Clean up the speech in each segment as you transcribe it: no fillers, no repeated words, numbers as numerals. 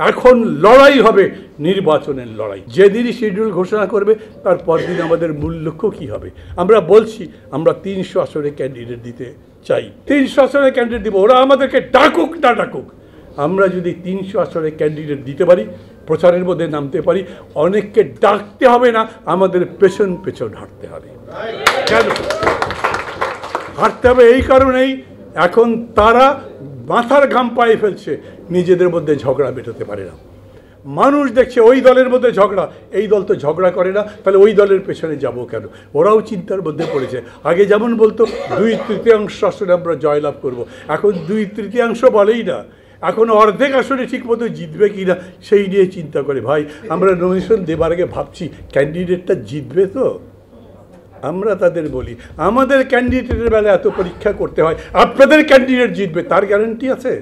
এখন লড়াই হবে নির্বাচনের লড়াই। যেদিনই শিডিউল ঘোষণা করবে তার পরদিন আমাদের মূল লক্ষ্য কী হবে। আমরা বলছি আমরা 300 আসনে ক্যান্ডিডেট দিতে চাই, 300 আসনে ক্যান্ডিডেট দিব, ওরা আমাদেরকে ডাকুক না ডাকুক। আমরা যদি 300 আসনে ক্যান্ডিডেট দিতে পারি, প্রচারের মধ্যে নামতে পারি, অনেককে ডাকতে হবে না, আমাদের পেছন পেছন হাঁটতে হবে। কেন হাঁটতে হবে? এই কারণেই এখন তারা মাথার ঘাম পায়ে ফেলছে, নিজেদের মধ্যে ঝগড়া মেটাতে পারে না। মানুষ দেখছে ওই দলের মধ্যে ঝগড়া, এই দল তো ঝগড়া করে না, তাহলে ওই দলের পেছনে যাব কেন? ওরাও চিন্তার মধ্যে পড়েছে। আগে যেমন বলতো 2/3 আসনে আমরা জয়লাভ করব, এখন 2/3 বলেই না, এখন অর্ধেক আসনে ঠিকমতো জিতবে কি না সেই নিয়ে চিন্তা করে। ভাই আমরা নমিনেশন দেবার আগে ভাবছি ক্যান্ডিডেটটা জিতবে তো? আমরা তাদের বলি আমাদের ক্যান্ডিডেটের বেলা এত পরীক্ষা করতে হয়, আপনাদের ক্যান্ডিডেট জিতবে তার গ্যারান্টি আছে?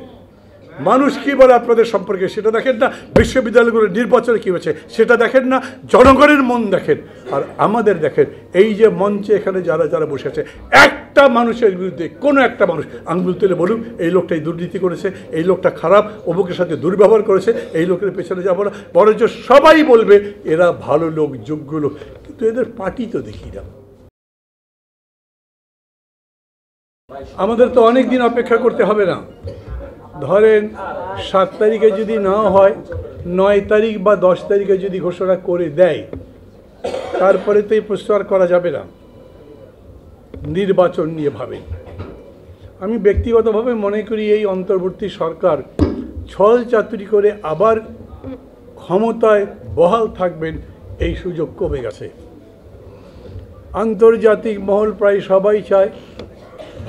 মানুষ কী বলে আপনাদের সম্পর্কে সেটা দেখেন না, বিশ্ববিদ্যালয়গুলোর নির্বাচনে কী হয়েছে সেটা দেখেন না, জনগণের মন দেখেন। আর আমাদের দেখেন এই যে মঞ্চে এখানে যারা যারা বসে আছে, একটা মানুষের বিরুদ্ধে কোনো একটা মানুষ আঙুল তুলে বলুক এই লোকটাই দুর্নীতি করেছে, এই লোকটা খারাপ, অমুকের সাথে দুর্ব্যবহার করেছে, এই লোকের পেছনে যাবো না। বরঞ্চ সবাই বলবে এরা ভালো লোক, যোগ্য লোক, কিন্তু এদের পার্টি তো দেখি না। আমাদের তো অনেক দিন অপেক্ষা করতে হবে না। ধরেন 7 তারিখে যদি না হয়, 9 তারিখ বা 10 তারিখে যদি ঘোষণা করে দেয়, তারপরে তো এই প্রশ্ন আর করা যাবে না। নির্বাচন নিয়ে ভাবেন। আমি ব্যক্তিগতভাবে মনে করি এই অন্তর্বর্তী সরকার ছল চাতুরি করে আবার ক্ষমতায় বহাল থাকবেন এই সুযোগ কমে গেছে। আন্তর্জাতিক মহল প্রায় সবাই চায়,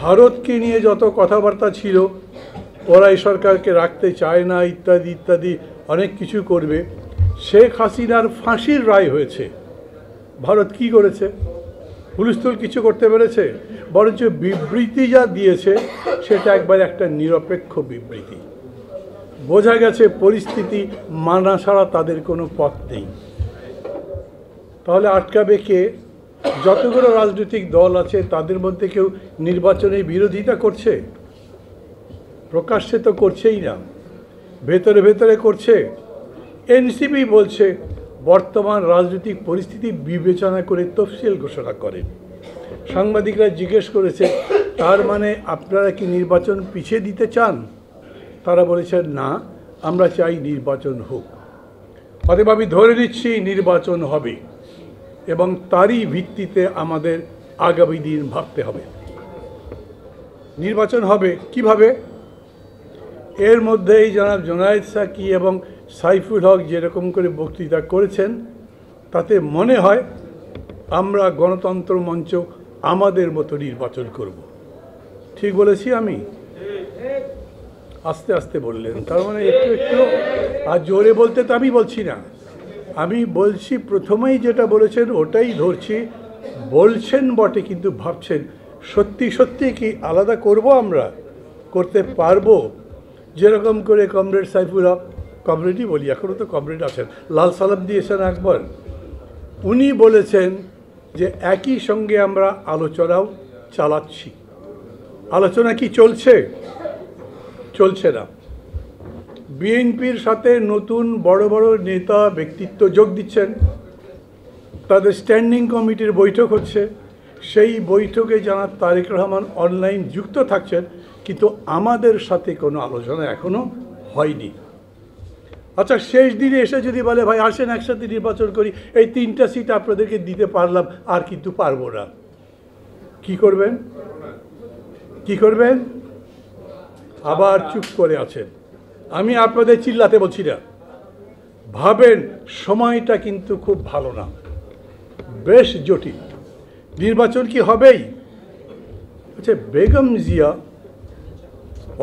ভারতকে নিয়ে যত কথাবার্তা ছিল ওরা এই সরকারকে রাখতে চায় না, ইত্যাদি ইত্যাদি অনেক কিছু করবে। শেখ হাসিনার ফাঁসির রায় হয়েছে, ভারত কি করেছে? হুলস্থুল কিছু করতে পেরেছে? বরঞ্চ বিবৃতি যা দিয়েছে সেটা একবার একটা নিরপেক্ষ বিবৃতি। বোঝা গেছে পরিস্থিতি মানা ছাড়া তাদের কোনো পথ নেই। তাহলে আটকাবে কে? যতগুলো রাজনৈতিক দল আছে তাদের মধ্যে কেউ নির্বাচনের বিরোধিতা করছে? প্রকাশ্যে তো করছেই না, ভেতরে ভেতরে করছে। এনসিপি বলছে বর্তমান রাজনৈতিক পরিস্থিতি বিবেচনা করে তফসিল ঘোষণা করেন। সাংবাদিকরা জিজ্ঞেস করেছে তার মানে আপনারা কি নির্বাচন পিছিয়ে দিতে চান? তারা বলেছেন না, আমরা চাই নির্বাচন হোক। অতএব আমি ধরে নিচ্ছি নির্বাচন হবে এবং তারই ভিত্তিতে আমাদের আগামী দিন ভাবতে হবে। নির্বাচন হবে কিভাবে? এর মধ্যেই জনাব জোনায়েদ সাকি এবং সাইফুল হক যেরকম করে বক্তৃতা করেছেন তাতে মনে হয় আমরা গণতন্ত্র মঞ্চ আমাদের মতো নির্বাচন করব। ঠিক বলেছি আমি? আস্তে আস্তে বললেন, তার মানে একটু একটু, আর জোরে বলতে তো আমি বলছি না, আমি বলছি প্রথমেই যেটা বলেছেন ওটাই ধরছি। বলছেন বটে কিন্তু ভাবছেন সত্যি সত্যি কি আলাদা করব, আমরা করতে পারবো? যেরকম করে কমরেড সাইফুল হক, কমরেডই বলি, এখনও তো কমরেড আছেন, লাল সালাম দিয়েছেন একবার, উনি বলেছেন যে একই সঙ্গে আমরা আলোচনাও চালাচ্ছি। আলোচনা কি চলছে? চলছে না। বিএনপির সাথে নতুন বড় বড় নেতা ব্যক্তিত্ব যোগ দিচ্ছেন, তাদের স্ট্যান্ডিং কমিটির বৈঠক হচ্ছে, সেই বৈঠকে জনাব তারেক রহমান অনলাইন যুক্ত থাকছেন, কিন্তু আমাদের সাথে কোনো আলোচনা এখনও হয়নি। আচ্ছা, শেষ দিনে এসে যদি বলে ভাই আসেন একসাথে নির্বাচন করি, এই 3টা সিট আপনাদেরকে দিতে পারলাম আর কিন্তু পারবো না, কি করবেন? কি করবেন? আবার চুপ করে আছেন। আমি আপনাদের চিল্লাতে বলছি না, ভাবেন সময়টা কিন্তু খুব ভালো না, বেশ জটিল। নির্বাচন কি হবেই? আচ্ছা, বেগম জিয়া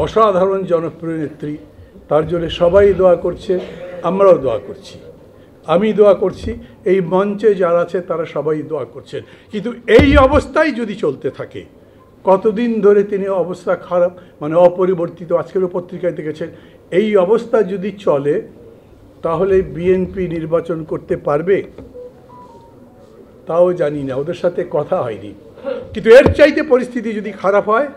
অসাধারণ জনপ্রিয় নেত্রী, তার জন্য সবাই দোয়া করছে, আমরাও দোয়া করছি, আমি দোয়া করছি, এই মঞ্চে যারা আছে তারা সবাই দোয়া করছেন। কিন্তু এই অবস্থায় যদি চলতে থাকে, কতদিন ধরে তিনি অবস্থা খারাপ, মানে অপরিবর্তিত, আজকেরও পত্রিকায় দেখেছেন, এই অবস্থা যদি চলে তাহলে বিএনপি নির্বাচন করতে পারবে? তাও জানি না, ওদের সাথে কথা হয়নি। কিন্তু এর চাইতে পরিস্থিতি যদি খারাপ হয়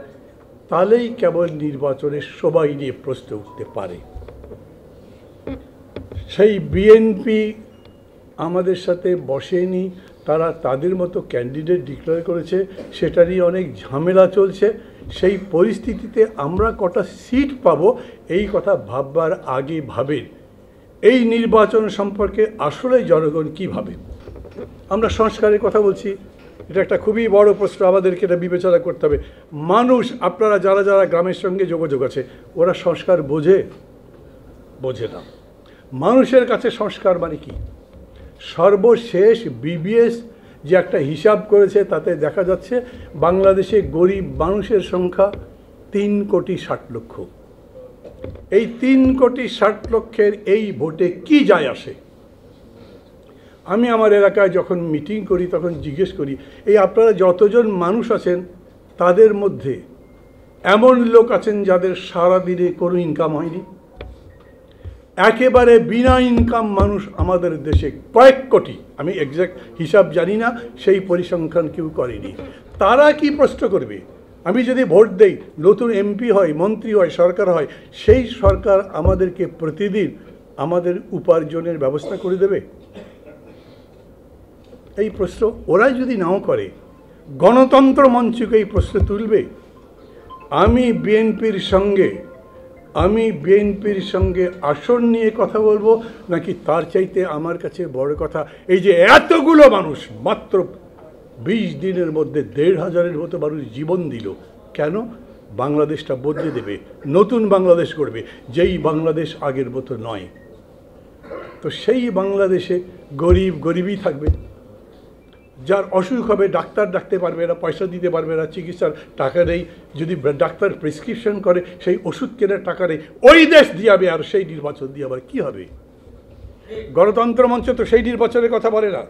তাহলেই কেবল নির্বাচনের সবাই নিয়ে প্রশ্ন উঠতে পারে। সেই বিএনপি আমাদের সাথে বসেনি, তারা তাদের মতো ক্যান্ডিডেট ডিক্লেয়ার করেছে, সেটারই অনেক ঝামেলা চলছে। সেই পরিস্থিতিতে আমরা কটা সিট পাবো এই কথা ভাববার আগে ভাবেন এই নির্বাচন সম্পর্কে আসলে জনগণ কী ভাবে। আমরা সংস্কারের কথা বলছি, এটা একটা খুবই বড় প্রশ্ন, আমাদেরকে এটা বিবেচনা করতে হবে। মানুষ, আপনারা যারা যারা গ্রামের সঙ্গে যোগাযোগ আছে, ওরা সংস্কার বোঝে না। মানুষের কাছে সংস্কার মানে কি? সর্বশেষ বিবিএস যে একটা হিসাব করেছে তাতে দেখা যাচ্ছে বাংলাদেশে গরিব মানুষের সংখ্যা 3,60,00,000। এই 3,60,00,000 এই ভোটে কি যায় আসে? আমি আমার এলাকায় যখন মিটিং করি তখন জিজ্ঞেস করি, এই আপনারা যতজন মানুষ আছেন তাদের মধ্যে এমন লোক আছেন যাদের সারাদিনে কোনো ইনকাম হয়নি? একেবারে বিনা ইনকাম মানুষ আমাদের দেশে কয়েক কোটি, আমি এক্সাক্ট হিসাব জানি না, সেই পরিসংখ্যান কেউ করেনি। তারা কি প্রশ্ন করবে? আমি যদি ভোট দেই, নতুন এমপি হয়, মন্ত্রী হয়, সরকার হয়, সেই সরকার আমাদেরকে প্রতিদিন আমাদের উপার্জনের ব্যবস্থা করে দেবে? এই প্রশ্ন ওরা যদি নাও করে, গণতন্ত্র মঞ্চকে এই প্রশ্ন তুলবে। আমি বিএনপির সঙ্গে আসন নিয়ে কথা বলবো, নাকি তার চাইতে আমার কাছে বড় কথা এই যে এতগুলো মানুষ মাত্র 20 দিনের মধ্যে 1,500-এর মতো মানুষ জীবন দিল। কেন? বাংলাদেশটা বদলে দেবে, নতুন বাংলাদেশ করবে, যেই বাংলাদেশ আগের মতো নয়। তো সেই বাংলাদেশে গরিবই থাকবে, যার অসুখ হবে ডাক্তার ডাকতে পারবে না, পয়সা দিতে পারবে না, চিকিৎসার টাকা নেই, যদি ডাক্তার প্রেসক্রিপশন করে সেই ওষুধ কেনার টাকা নেই, ওই দেশ দিয়ে যাবে। আর সেই নির্বাচন দিয়ে আবার কী হবে? গণতন্ত্র মঞ্চ তো সেই নির্বাচনের কথা বলে না।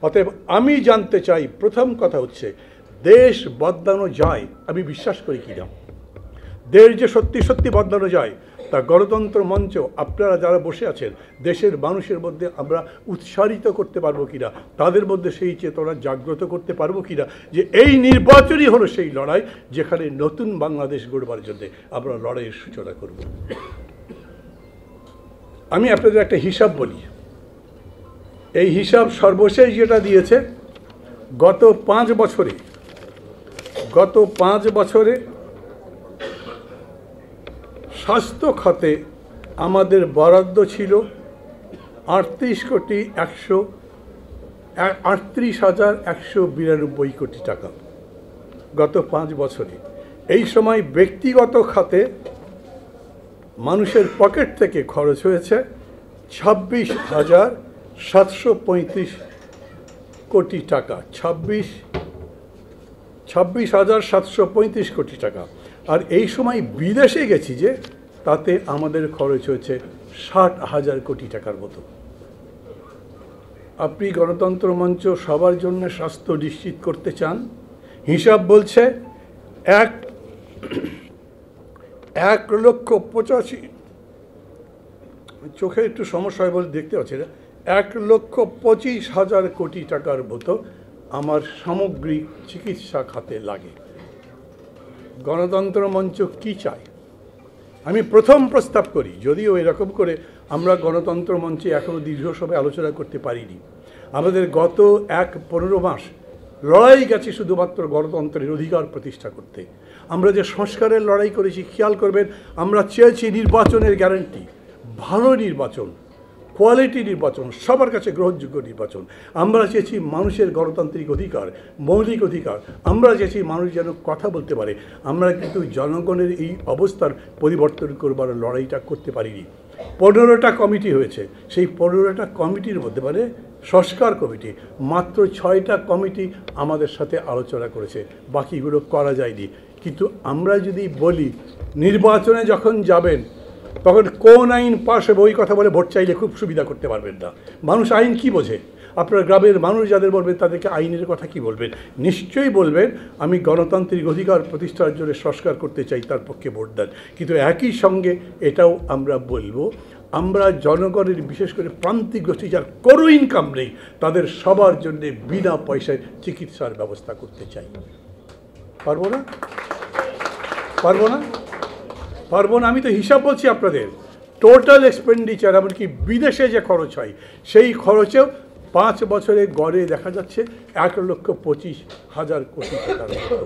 অতএব আমি জানতে চাই, প্রথম কথা হচ্ছে দেশ বদলানো যায়, আমি বিশ্বাস করি কিনা। দেশ যে সত্যি সত্যি বদলানো যায়, তা গণতন্ত্র মঞ্চ আপনারা যারা বসে আছেন দেশের মানুষের মধ্যে আমরা উৎসাহিত করতে পারবো কিনা, তাদের মধ্যে সেই চেতনা জাগ্রত করতে পারবো কিনা যে এই নির্বাচনই হলো সেই লড়াই যেখানে নতুন বাংলাদেশ গড়বার জন্য আমরা লড়াইয়ের সূচনা করব। আমি আপনাদের একটা হিসাব বলি। এই হিসাব সর্বশেষ যেটা দিয়েছে, গত 5 বছরে স্বাস্থ্য খাতে আমাদের বরাদ্দ ছিল 38,192 কোটি টাকা গত 5 বছরে। এই সময় ব্যক্তিগত খাতে মানুষের পকেট থেকে খরচ হয়েছে 26,735 কোটি টাকা, 26,735 কোটি টাকা। আর এই সময় বিদেশে গেছি যে, তাতে আমাদের খরচ হয়েছে 60,000 কোটি টাকার মতো। আপনি গণতন্ত্র মঞ্চ সবার জন্য স্বাস্থ্য নিশ্চিত করতে চান, হিসাব বলছে 1,85,000, চোখে একটু সমস্যা হয় বলে দেখতে পাচ্ছি না, 1,25,000 কোটি টাকার মতো আমার সামগ্রিক চিকিৎসা খাতে লাগে। গণতন্ত্র মঞ্চ কি চায়? আমি প্রথম প্রস্তাব করি, যদিও এরকম করে আমরা গণতন্ত্র মঞ্চে এখনও দীর্ঘ সময় আলোচনা করতে পারিনি। আমাদের গত 15 মাস লড়াই গেছে শুধুমাত্র গণতন্ত্রের অধিকার প্রতিষ্ঠা করতে। আমরা যে সংস্কারের লড়াই করেছি, খেয়াল করবেন, আমরা চেয়েছি নির্বাচনের গ্যারান্টি, ভালো নির্বাচন, কোয়ালিটি নির্বাচন, সবার কাছে গ্রহণযোগ্য নির্বাচন। আমরা চেয়েছি মানুষের গণতান্ত্রিক অধিকার, মৌলিক অধিকার। আমরা চেয়েছি মানুষ যেন কথা বলতে পারে। আমরা কিন্তু জনগণের এই অবস্থার পরিবর্তন করবার লড়াইটা করতে পারিনি। 15টা কমিটি হয়েছে, সেই 15টা কমিটির মধ্যে মানে সংস্কার কমিটি, মাত্র 6টা কমিটি আমাদের সাথে আলোচনা করেছে, বাকিগুলো করা যায়নি। কিন্তু আমরা যদি বলি নির্বাচনে যখন যাবেন তখন কোন আইন পাশ হবে ওই কথা বলে ভোট চাইলে খুব সুবিধা করতে পারবেন না। মানুষ আইন কি বোঝে? আপনার গ্রামের মানুষ যাদের বলবেন তাদেরকে আইনের কথা কি বলবেন? নিশ্চয়ই বলবেন আমি গণতান্ত্রিক অধিকার প্রতিষ্ঠার জন্য সংস্কার করতে চাই, তার পক্ষে ভোট দেন। কিন্তু একই সঙ্গে এটাও আমরা বলবো আমরা জনগণের, বিশেষ করে প্রান্তিক গোষ্ঠী যার কোনো ইনকাম নেই, তাদের সবার জন্য বিনা পয়সায় চিকিৎসার ব্যবস্থা করতে চাই। পারবো না? আমি তো হিসাব বলছি আপনাদের। টোটাল এক্সপেন্ডিচার এমনকি বিদেশে যে খরচ হয় সেই খরচেও 5 বছরে গড়ে দেখা যাচ্ছে 1,25,000 কোটি টাকার মতো।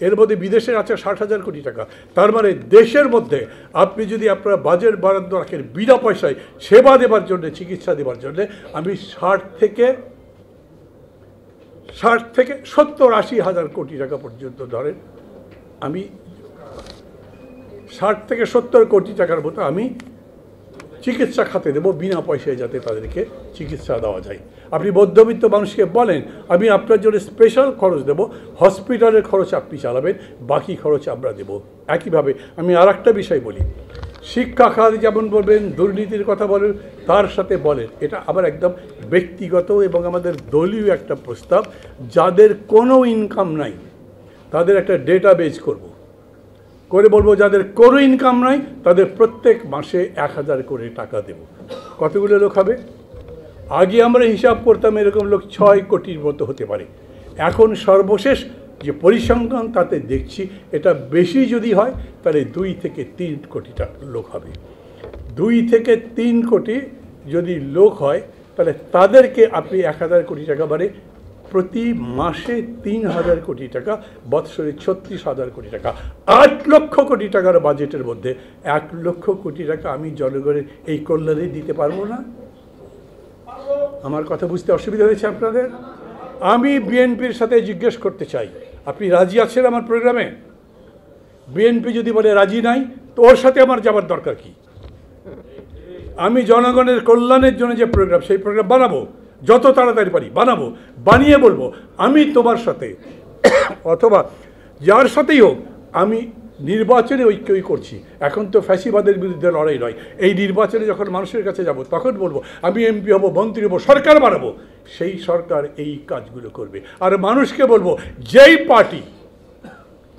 এর মধ্যে বিদেশে আছে 60,000 কোটি টাকা। তার মানে দেশের মধ্যে আপনি যদি আপনারা বাজেট বরাদ্দ রাখেন বিনা পয়সায় সেবা দেওয়ার জন্য, চিকিৎসা দেওয়ার জন্য, আমি 60 থেকে 70-80 হাজার কোটি টাকা পর্যন্ত ধরেন, আমি 60 থেকে 70 কোটি টাকার মতো আমি চিকিৎসা খাতে দেবো বিনা পয়সায়, যাতে তাদেরকে চিকিৎসা দেওয়া যায়। আপনি মধ্যবিত্ত মানুষকে বলেন আমি আপনার জন্য স্পেশাল খরচ দেবো, হসপিটালের খরচ আপনি চালাবেন, বাকি খরচ আমরা দেব। একইভাবে আমি আর একটা বিষয় বলি, শিক্ষা খাত যেমন বলবেন, দুর্নীতির কথা বলেন, তার সাথে বলেন, এটা আবার একদম ব্যক্তিগত এবং আমাদের দলীয় একটা প্রস্তাব, যাদের কোনো ইনকাম নাই তাদের একটা ডেটাবেজ করে বলবো যাদের কোনো ইনকাম নাই তাদের প্রত্যেক মাসে 1,000 করে টাকা দেব। কতগুলো লোক হবে? আগে আমরা হিসাব করতাম এরকম লোক 6 কোটির মতো হতে পারে। এখন সর্বশেষ যে পরিসংখ্যান তাতে দেখছি এটা বেশি যদি হয় তাহলে 2 থেকে 3 কোটি লোক হবে। 2 থেকে 3 কোটি যদি লোক হয় তাহলে তাদেরকে আপনি 1,000 কোটি টাকা বাড়ে প্রতি মাসে 3,000 কোটি টাকা, বৎসরে 36,000 কোটি টাকা, 8 লক্ষ কোটি টাকার বাজেটের মধ্যে 1 লক্ষ কোটি টাকা আমি জনগণের এই কল্যাণে দিতে পারবো না? আমার কথা বুঝতে অসুবিধা হয়েছে আপনাদের? আমি বিএনপির সাথে জিজ্ঞেস করতে চাই, আপনি রাজি আছেন আমার প্রোগ্রামে? বিএনপি যদি বলে রাজি নাই, তো ওর সাথে আমার যাবার দরকার কি? আমি জনগণের কল্যাণের জন্য যে প্রোগ্রাম, সেই প্রোগ্রাম বানাবো, যত তাড়াতাড়ি পারি বানাবো, বানিয়ে বলবো আমি তোমার সাথে অথবা যার সাথেই হোক আমি নির্বাচনে ঐক্যই করছি। এখন তো ফ্যাসিবাদের বিরুদ্ধে লড়াই নয়, এই নির্বাচনে যখন মানুষের কাছে যাব তখন বলবো আমি এমপি হব, মন্ত্রী হব, সরকার বানাবো, সেই সরকার এই কাজগুলো করবে। আর মানুষকে বলবো যেই পার্টি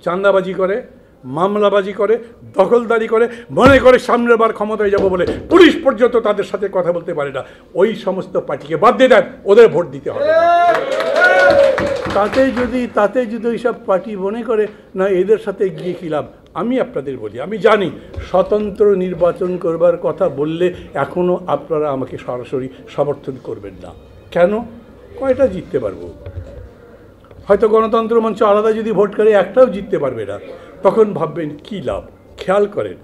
চাঁদাবাজি করে, মামলাবাজি করে, দখলদারি করে, মনে করে সামনের বার ক্ষমতায় যাব বলে পুলিশ পর্যন্ত তাদের সাথে কথা বলতে পারে না, ওই সমস্ত পার্টিকে বাদ দিয়ে দেন, ওদের ভোট দিতে হবে। তাতে যদি এইসব পার্টি মনে করে না এদের সাথে গিয়ে কী লাভ, আমি আপনাদের বলি, আমি জানি স্বতন্ত্র নির্বাচন করবার কথা বললে এখনও আপনারা আমাকে সরাসরি সমর্থন করবেন না। কেন? কয়টা জিততে পারবো? হয়তো গণতন্ত্র মঞ্চ আলাদা যদি ভোট করে একটাও জিততে পারবে না, তখন ভাববেন কী লাভ। খেয়াল করেন,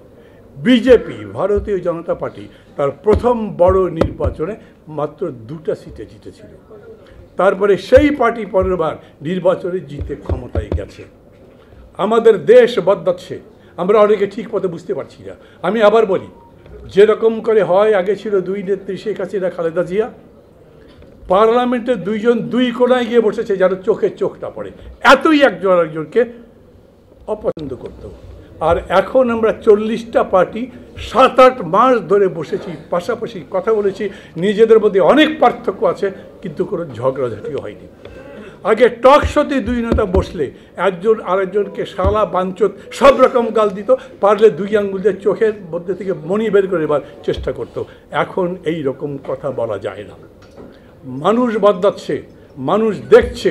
বিজেপি, ভারতীয় জনতা পার্টি, তার প্রথম বড় নির্বাচনে মাত্র 2টা সিটে জিতেছিল। তারপরে সেই পার্টি পরের বার নির্বাচনে জিতে ক্ষমতায় গেছে। আমাদের দেশ বদলাচ্ছে, আমরা অনেকে ঠিক মতো বুঝতে পারছি না। আমি আবার বলি, যেরকম করে হয়, আগে ছিল 2 নেত্রী, শেখ হাসিনা, খালেদা জিয়া, পার্লামেন্টে 2 জন 2 কোণায় গিয়ে বসেছে যেন চোখে চোখটা পড়ে, এতই একজন আরেকজনকে অপছন্দ করত। আর এখন আমরা 40টা পার্টি 7-8 মাস ধরে বসেছি, পাশাপাশি কথা বলেছি, নিজেদের মধ্যে অনেক পার্থক্য আছে কিন্তু কোনো ঝগড়াঝাটিও হয়নি। আগে টক শোতে 2 নেতা বসলে একজন আরেকজনকে শালা, বাঞ্চত সব রকম গাল দিত, পারলে 2 আঙ্গুল দিয়ে চোখের মধ্যে থেকে মণি বের করে দেবার চেষ্টা করত। এখন এই রকম কথা বলা যায় না। মানুষ বদলাচ্ছে, মানুষ দেখছে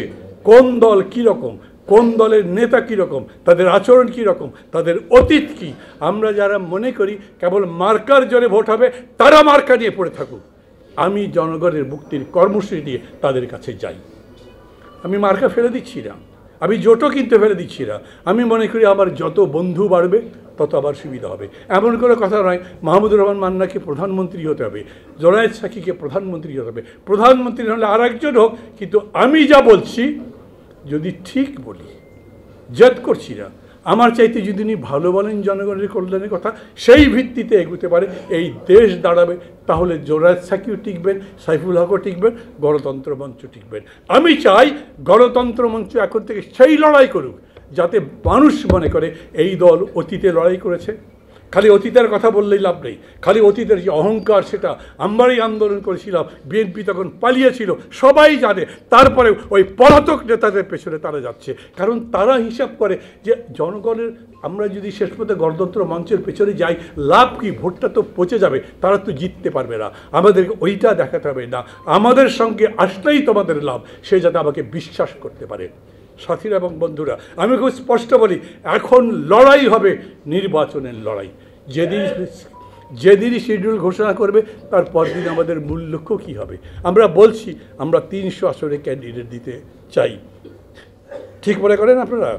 কোন দল কীরকম, কোন দলের নেতা কীরকম, তাদের আচরণ কীরকম, তাদের অতীত কী। আমরা যারা মনে করি কেবল মার্কার জোরে ভোট হবে, তারা মার্কা নিয়ে পড়ে থাকুক। আমি জনগণের মুক্তির কর্মসূচি দিয়ে তাদের কাছে যাই। আমি মার্কা ফেলে দিচ্ছি না, আমি জোটও কিনতে ফেলে দিচ্ছি না। আমি মনে করি আমার যত বন্ধু বাড়বে তত আবার সুবিধা হবে। এমন কোনো কথা নয় মাহমুদুর রহমান মান্নাকে প্রধানমন্ত্রী হতে হবে, জোনায়েদ সাকিকে প্রধানমন্ত্রী হতে হবে, প্রধানমন্ত্রী হলে আর একজন হোক, কিন্তু আমি যা বলছি যদি ঠিক বলি, জেদ করছি না, আমার চাইতে যদি উনি ভালো বলেন জনগণের কল্যাণের কথা, সেই ভিত্তিতে এগোতে পারে, এই দেশ দাঁড়াবে, তাহলে জোনায়েদ সাকিও টিকবেন, সাইফুল হকও টিকবেন, গণতন্ত্র মঞ্চ টিকবেন। আমি চাই গণতন্ত্র মঞ্চ এখন থেকে সেই লড়াই করুক যাতে মানুষ মনে করে এই দল অতীতে লড়াই করেছে। খালি অতীতের কথা বললেই লাভ নেই, খালি অতীতের যে অহংকার, সেটা আমরাই আন্দোলন করেছিলাম, বিএনপি তখন পালিয়েছিল, সবাই জানে। তারপরে ওই পলাতক নেতাদের পেছনে তারা যাচ্ছে, কারণ তারা হিসাব করে যে জনগণের, আমরা যদি শেষ পর্যন্ত গণতন্ত্র মঞ্চের পেছনে যাই, লাভ কি? ভোটটা তো পচে যাবে, তারা তো জিততে পারবে না। আমাদেরকে ওইটা দেখাতে হবে না, আমাদের সঙ্গে আসলেই তোমাদের লাভ, সে যাতে আমাকে বিশ্বাস করতে পারে। সাথীরা এবং বন্ধুরা, আমি খুব স্পষ্ট বলি, এখন লড়াই হবে নির্বাচনের লড়াই। যেদিন যেদিনই শিডিউল ঘোষণা করবে তার পরদিন আমাদের মূল লক্ষ্য কী হবে। আমরা বলছি আমরা 300 আসনে ক্যান্ডিডেট দিতে চাই, ঠিক মনে করেন আপনারা?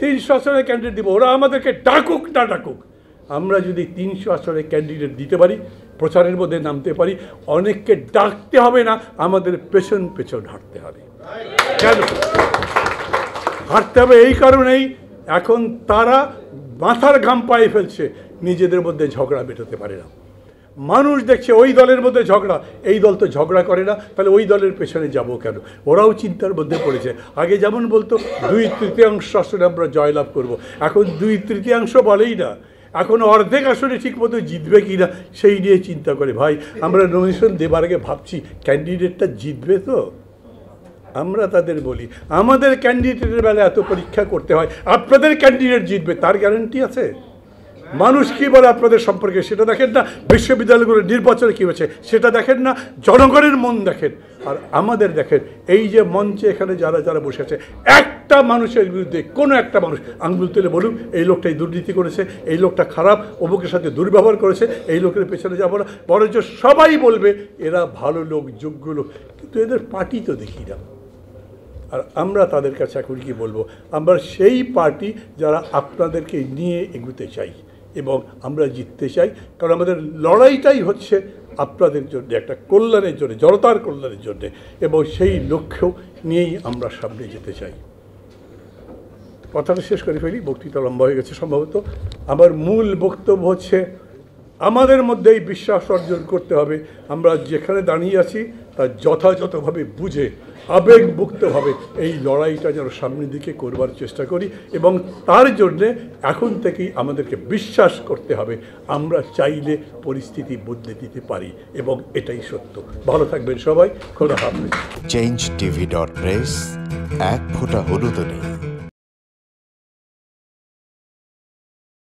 300 আসনে ক্যান্ডিডেট দিব, ওরা আমাদেরকে ডাকুক না ডাকুক, আমরা যদি 300 আসনে ক্যান্ডিডেট দিতে পারি, প্রচারের মধ্যে নামতে পারি, অনেককে ডাকতে হবে না, আমাদের পেছন পেছন হাঁটতে হবে। কেন হাঁটতে হবে? এই কারণেই এখন তারা মাথার ঘাম পায়ে ফেলছে, নিজেদের মধ্যে ঝগড়া মেটাতে পারে না। মানুষ দেখছে ওই দলের মধ্যে ঝগড়া, এই দল তো ঝগড়া করে না, তাহলে ওই দলের পেছনে যাব কেন? ওরাও চিন্তার মধ্যে পড়েছে। আগে যেমন বলতো 2/3 আসনে আমরা জয়লাভ করব, এখন 2/3 বলেই না, এখন অর্ধেক আসনে ঠিকমতো জিতবে কি না সেই নিয়ে চিন্তা করে। ভাই, আমরা নমিনেশন দেবার আগে ভাবছি ক্যান্ডিডেটটা জিতবে তো? আমরা তাদের বলি আমাদের ক্যান্ডিডেটের বেলা এত পরীক্ষা করতে হয়, আপনাদের ক্যান্ডিডেট জিতবে তার গ্যারান্টি আছে? মানুষ কী বলে আপনাদের সম্পর্কে সেটা দেখেন না, বিশ্ববিদ্যালয়গুলোর নির্বাচনে কী হয়েছে সেটা দেখেন না, জনগণের মন দেখেন। আর আমাদের দেখেন, এই যে মঞ্চে এখানে যারা যারা বসে আছে, একটা মানুষের বিরুদ্ধে কোনো একটা মানুষ আঙুল তুলে বলুক এই লোকটাই দুর্নীতি করেছে, এই লোকটা খারাপ, অমুকের সাথে দুর্ব্যবহার করেছে, এই লোকের পেছনে যাবো না, বরঞ্চ সবাই বলবে এরা ভালো লোক, যোগ্য লোক, কিন্তু এদের পার্টি তো দেখি না। আর আমরা তাদের কাছে এখন কি বলবো, আমরা সেই পার্টি যারা আপনাদেরকে নিয়ে এগোতে চাই এবং আমরা জিততে চাই, কারণ আমাদের লড়াইটাই হচ্ছে আপনাদের জন্য, একটা কল্যাণের জন্য, জনতার কল্যাণের জন্য, এবং সেই লক্ষ্য নিয়েই আমরা সামনে যেতে চাই। কথাটা শেষ করে ফেলি, বক্তৃতা লম্বা হয়ে গেছে সম্ভবত। আমার মূল বক্তব্য হচ্ছে আমাদের মধ্যেই বিশ্বাস অর্জন করতে হবে, আমরা যেখানে দাঁড়িয়ে আছি তা যথাযথভাবে বুঝে আবেগমুক্তভাবে এই লড়াইটা যেন সামনের দিকে করবার চেষ্টা করি, এবং তার জন্যে এখন থেকেই আমাদেরকে বিশ্বাস করতে হবে আমরা চাইলে পরিস্থিতি বদলে দিতে পারি, এবং এটাই সত্য। ভালো থাকবেন সবাই, খোদা হাফেজ। changeTV.press, এক ফোঁটা হলুদ নেই।